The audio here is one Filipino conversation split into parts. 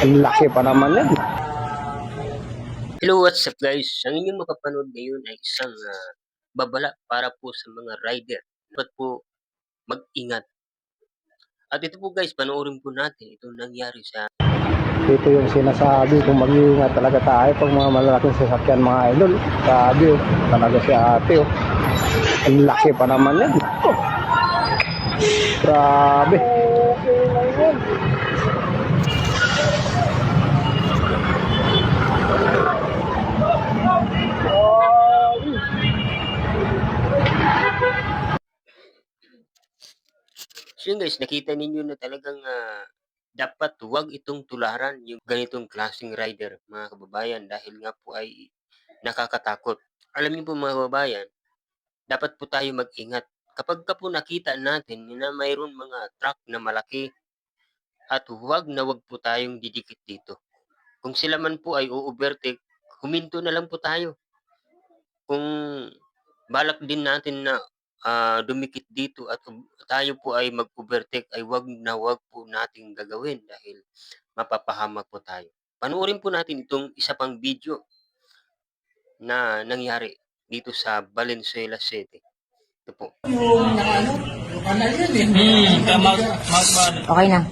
Ang laki pa naman yan. Hello, what's up guys? Ang inyong makapanood ngayon ay isang babala para po sa mga rider. Dapat po mag-ingat. At ito po guys, panoorin po natin itong nangyari sa... Ito yung sinasabi kung mag-iingat talaga tayo pag mga malalaking sasakyan mga idol. Sabi oh, talaga si ate oh. Ang laki pa naman yan. Oh, grabe. So yun guys, nakita ninyo na talagang dapat huwag itong tularan yung ganitong klaseng rider mga kababayan dahil nga po ay nakakatakot. Alam niyo po mga kababayan, dapat po tayo mag-ingat. Kapag ka po nakita natin na mayroon mga truck na malaki at huwag po tayong didikit dito. Kung sila man po ay o-overtake, huminto na lang po tayo. Kung balak din natin na dumikit dito at tayo po ay mag-overtake ay wag po nating gagawin dahil mapapahamak po tayo. Panoorin po natin itong isa pang video na nangyari dito sa Valenzuela City. Ito po. Okay na.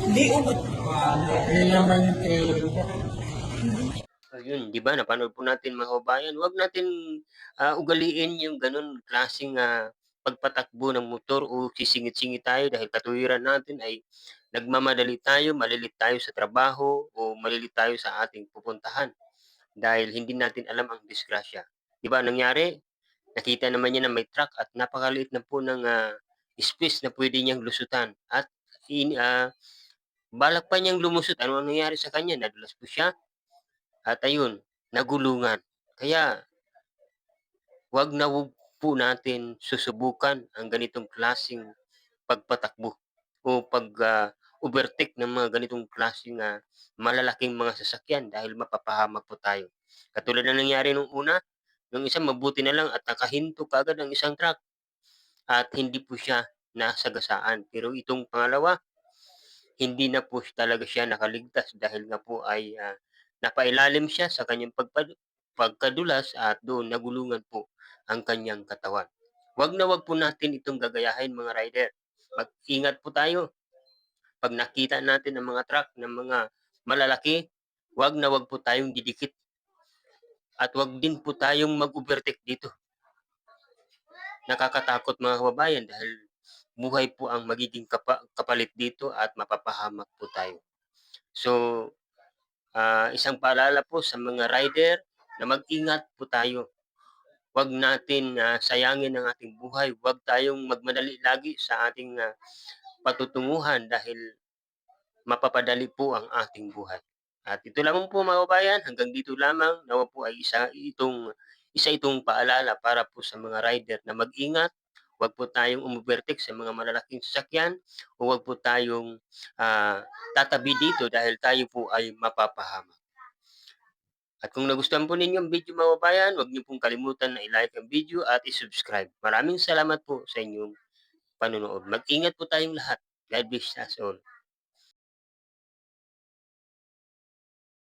Hindi ubod. Yun naman yung trailer ko. Ayun, di ba? Napanood po natin mga kabayan. Huwag natin ugaliin yung ganun klaseng pagpatakbo ng motor o sisingit-singit tayo dahil katuwiran natin ay nagmamadali tayo, malilit tayo sa trabaho o malilit tayo sa ating pupuntahan dahil hindi natin alam ang disgrasya. Di ba? Nangyari, nakita naman niya na may truck at napakaliit na po ng space na pwede niyang lusutan at balak pa niyang lumusot. Ano ang nangyari sa kanya? Nadulas po siya at ayun, nagulungan. Kaya wag po natin susubukan ang ganitong klaseng pagpatakbo o overtake ng mga ganitong klaseng malalaking mga sasakyan dahil mapapahamak po tayo. Katulad na nangyari nung una, yung isa mabuti na lang at nakahinto kaagad ang isang truck at hindi po siya nasagasaan. Pero itong pangalawa, hindi na po talaga siya nakaligtas dahil nga po ay napailalim siya sa kanyang pagkadulas at doon nagulungan po ang kanyang katawan. Wag po natin itong gagayahin mga rider. Mag-ingat po tayo. Pag nakita natin ang mga truck ng mga malalaki, wag po tayong didikit. At wag din po tayong mag-overtake dito. Nakakatakot mga kababayan dahil buhay po ang magiging kapalit dito at mapapahamak po tayo. So, isang paalala po sa mga rider na mag-ingat po tayo. Huwag natin sayangin ang ating buhay. Huwag tayong magmadali lagi sa ating patutunguhan dahil mapapadali po ang ating buhay. At ito lamang po mga kabayan, hanggang dito lamang. Nawa po ay isa itong paalala para po sa mga rider na mag-ingat. Huwag po tayong umubertik sa mga malalaking sasakyan o huwag po tayong tatabi dito dahil tayo po ay mapapahamak. At kung nagustuhan po ninyo ang video mga kabayan, huwag niyo pong kalimutan na i-like ang video at i-subscribe. Maraming salamat po sa inyong panonood. Mag-ingat po tayong lahat. God bless us all.